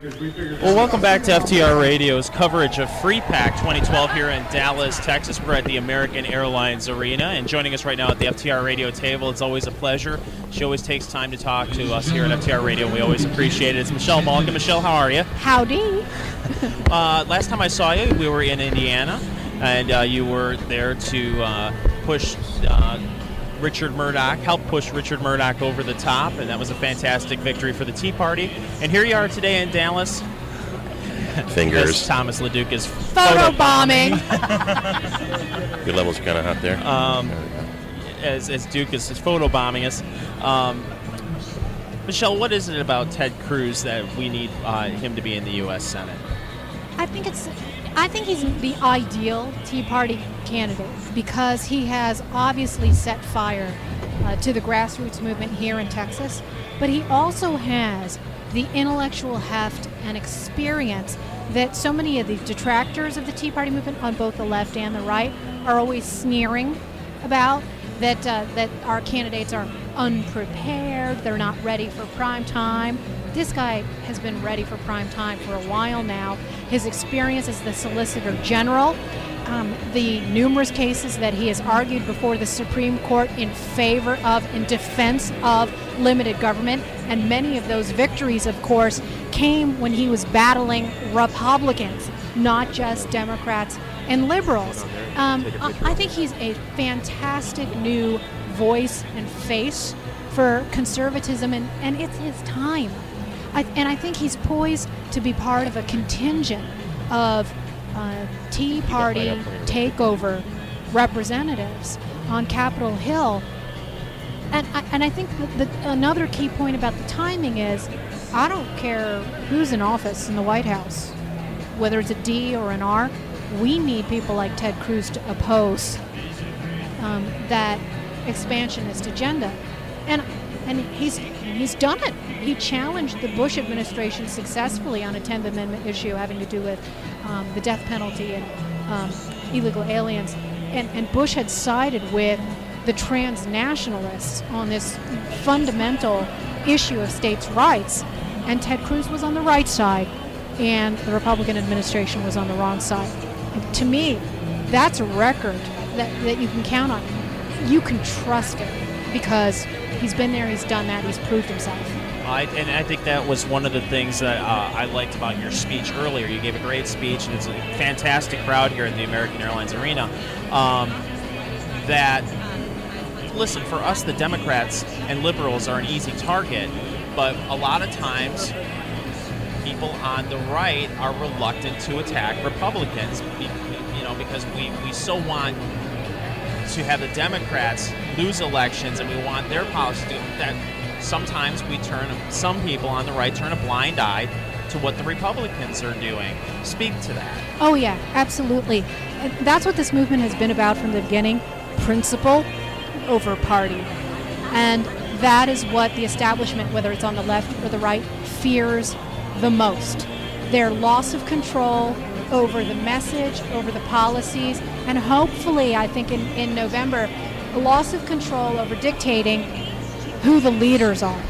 Well, welcome back to FTR Radio's coverage of FreePAC 2012 here in Dallas, Texas. We're at the American Airlines Arena, and joining us right now at the FTR Radio table, it's always a pleasure. She always takes time to talk to us here at FTR Radio, and we always appreciate it. It's Michelle Malkin. Michelle, how are you? Howdy. Last time I saw you, we were in Indiana, and you were there to push Richard Murdoch, help push Richard Murdoch over the top, and that was a fantastic victory for the Tea Party. And here you are today in Dallas. Fingers. As Thomas LeDuc is photobombing. Your levels are kind of hot there. As Duke is photobombing us. Michelle, what is it about Ted Cruz that we need him to be in the U.S. Senate? I think he's the ideal Tea Party candidate because he has obviously set fire to the grassroots movement here in Texas, but he also has the intellectual heft and experience that so many of the detractors of the Tea Party movement on both the left and the right are always sneering about, that our candidates are unprepared, they're not ready for prime time. This guy has been ready for prime time for a while now. His experience as the Solicitor General, the numerous cases that he has argued before the Supreme Court in defense of limited government, and many of those victories, of course, came when he was battling Republicans, not just Democrats and liberals. I think he's a fantastic new voice and face for conservatism, and it's his time. I think he's poised to be part of a contingent of Tea Party takeover representatives on Capitol Hill. And I think that another key point about the timing is, I don't care who's in office in the White House, whether it's a D or an R, we need people like Ted Cruz to oppose that expansionist agenda. And he's done it. He challenged the Bush administration successfully on a 10th Amendment issue having to do with the death penalty and illegal aliens. And Bush had sided with the transnationalists on this fundamental issue of states' rights. And Ted Cruz was on the right side, and the Republican administration was on the wrong side. And to me, that's a record that you can count on. You can trust it because he's been there, he's done that, he's proved himself. And I think that was one of the things that I liked about your speech earlier. You gave a great speech, and it's a fantastic crowd here at the American Airlines Arena. Listen, for us, the Democrats and liberals are an easy target, but a lot of times people on the right are reluctant to attack Republicans, because we so want to have the Democrats lose elections, and we want their policies to do that. Sometimes some people on the right turn a blind eye to what the Republicans are doing. Speak to that. Oh yeah, absolutely. That's what this movement has been about from the beginning, principle over party. And that is what the establishment, whether it's on the left or the right, fears the most. Their loss of control over the message, over the policies, and hopefully, I think in November, a loss of control over dictating who the leaders are.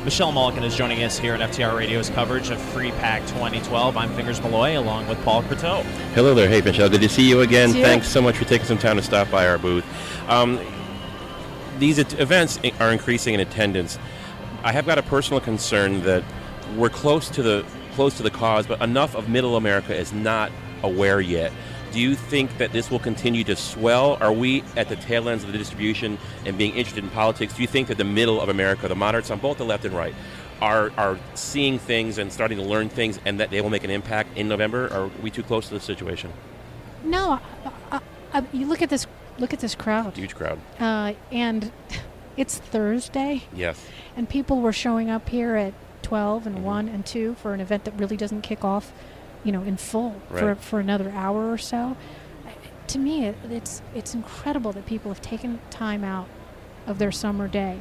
Michelle Malkin is joining us here at FTR Radio's coverage of FreePAC 2012. I'm Fingers Malloy, along with Paul Croteau. Hello there. Hey, Michelle. Good to see you again. See you. Thanks so much for taking some time to stop by our booth. These events are increasing in attendance. I have got a personal concern that we're close to the cause, but enough of Middle America is not aware yet. Do you think that this will continue to swell? Are we at the tail ends of the distribution and being interested in politics? Do you think that the middle of America, the moderates on both the left and right, are seeing things and starting to learn things, and that they will make an impact in November? Or are we too close to the situation? No, you look at this crowd. Huge crowd. And it's Thursday. Yes. And people were showing up here at 12 and 1 and 2 for an event that really doesn't kick off, in full for another hour or so. To me, it's incredible that people have taken time out of their summer day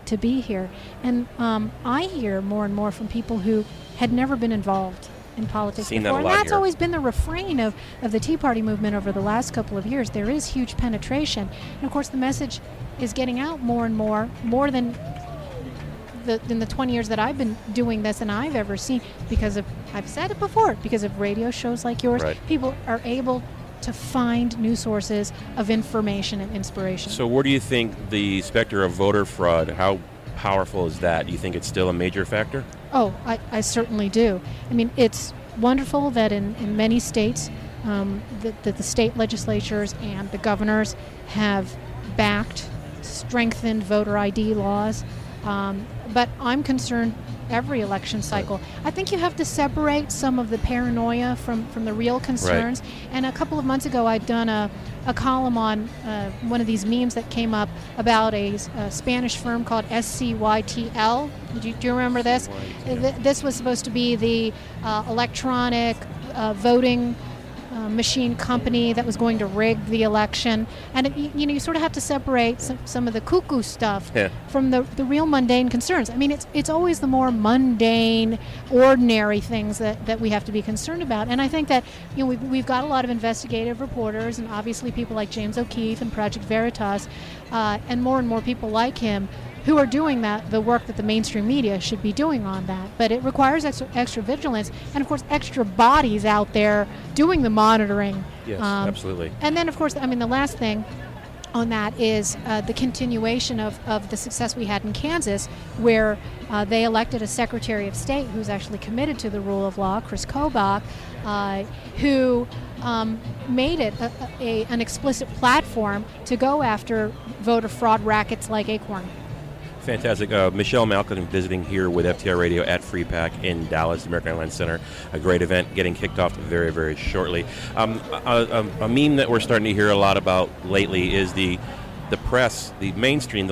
to be here. And I hear more and more from people who had never been involved in politics before. And that's always been the refrain of the Tea Party movement over the last couple of years. There is huge penetration. And of course, the message is getting out more and more than in the 20 years that I've been doing this, and I've ever seen, I've said it before, because of radio shows like yours, Right. people are able to find new sources of information and inspiration. So where do you think the specter of voter fraud, how powerful is that? Do you think it's still a major factor? Oh, I certainly do. I mean, it's wonderful that in many states that the state legislatures and the governors have backed strengthened voter ID laws. But I'm concerned every election cycle. I think you have to separate some of the paranoia from the real concerns. Right. And a couple of months ago, I'd done a column on one of these memes that came up about a Spanish firm called SCYTL. Do you remember this? This was supposed to be the electronic voting machine company that was going to rig the election. And you sort of have to separate some of the cuckoo stuff from the real mundane concerns. I mean, it's always the more mundane, ordinary things that we have to be concerned about. And I think that we've got a lot of investigative reporters, and obviously people like James O'Keefe and Project Veritas, and more people like him, who are doing the work that the mainstream media should be doing on that. But it requires extra vigilance, and of course extra bodies out there doing the monitoring. Yes, absolutely. And then of course, I mean, the last thing on that is the continuation of the success we had in Kansas, where they elected a Secretary of State who's actually committed to the rule of law, Chris Kobach, who made it an explicit platform to go after voter fraud rackets like Acorn. Fantastic. Michelle Malkin visiting here with FTR Radio at FreePAC in Dallas, the American Airlines Center. A great event getting kicked off very, very shortly. A meme that we're starting to hear a lot about lately is the press, the mainstream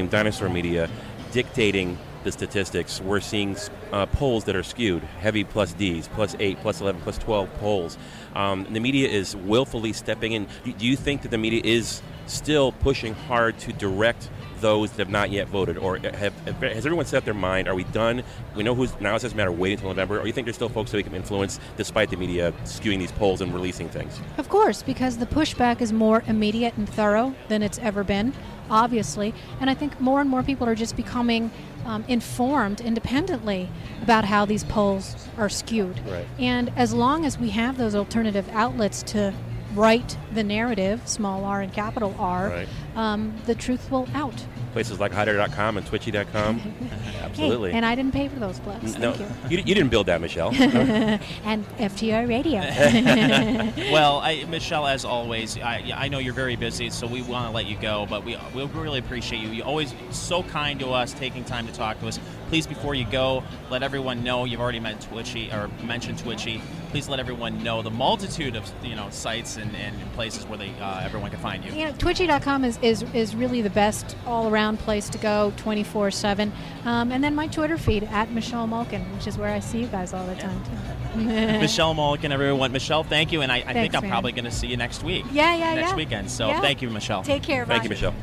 dinosaur media dictating the statistics. We're seeing polls that are skewed, heavy plus Ds, plus 8, plus 11, plus 12 polls. The media is willfully stepping in. Do you think that the media is still pushing hard to direct those that have not yet voted, or has everyone set up their mind? Are we done? We know who's now. It doesn't matter waiting until November. Or you think there's still folks that we can influence despite the media skewing these polls and releasing things? Of course, because the pushback is more immediate and thorough than it's ever been, obviously. And I think more and more people are just becoming informed independently about how these polls are skewed. Right. And as long as we have those alternative outlets to write the narrative, small r and capital R, right, the truth will out. Places like hider.com and twitchy.com. Absolutely. Hey, and I didn't pay for those plugs. No, Thank you. You didn't build that, Michelle. And FTR Radio. Well, Michelle, as always, I know you're very busy, so we want to let you go, but we really appreciate you. You're always so kind to us, taking time to talk to us. Please, before you go, let everyone know, you've already mentioned Twitchy. Please let everyone know the multitude of sites and places where everyone can find you. Twitchy.com is really the best all-around place to go 24/7. And then my Twitter feed at Michelle Malkin, which is where I see you guys all the time too. Michelle Malkin, everyone. Michelle, thank you, and I think I'm man. probably going to see you next week. Yeah. Next weekend. So thank you, Michelle. Take care. Thank Bye. you, Michelle.